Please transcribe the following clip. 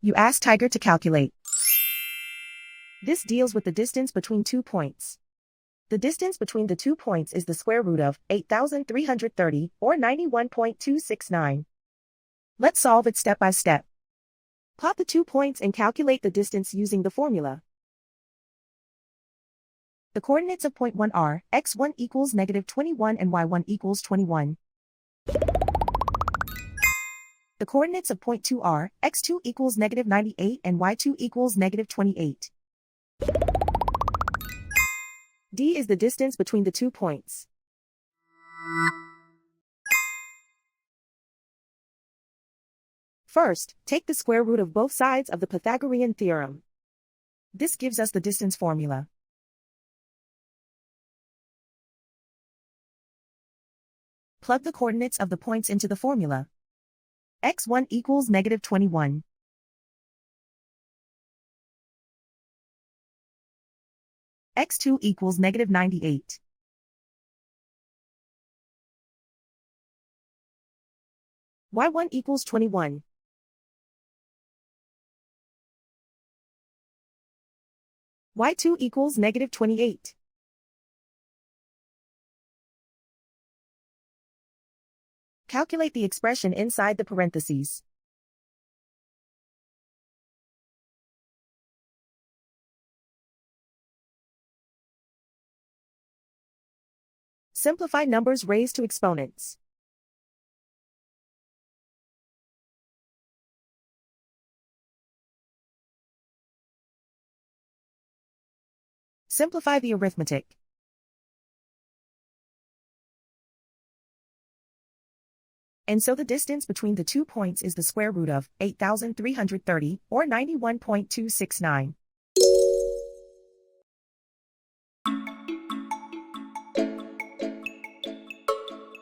You ask Tiger to calculate. This deals with the distance between 2 points. The distance between the 2 points is the square root of 8,330, or 91.269. Let's solve it step by step. Plot the 2 points and calculate the distance using the formula. The coordinates of point 1 are x1 equals -21 and y1 equals 21. The coordinates of point 2 are x2 equals -98 and y2 equals -28. D is the distance between the 2 points. First, take the square root of both sides of the Pythagorean theorem. This gives us the distance formula. Plug the coordinates of the points into the formula. x1 equals -21. x2 equals -98. y1 equals 21. y2 equals -28. Calculate the expression inside the parentheses. Simplify numbers raised to exponents. Simplify the arithmetic. And so the distance between the 2 points is the square root of 8,330, or 91.269.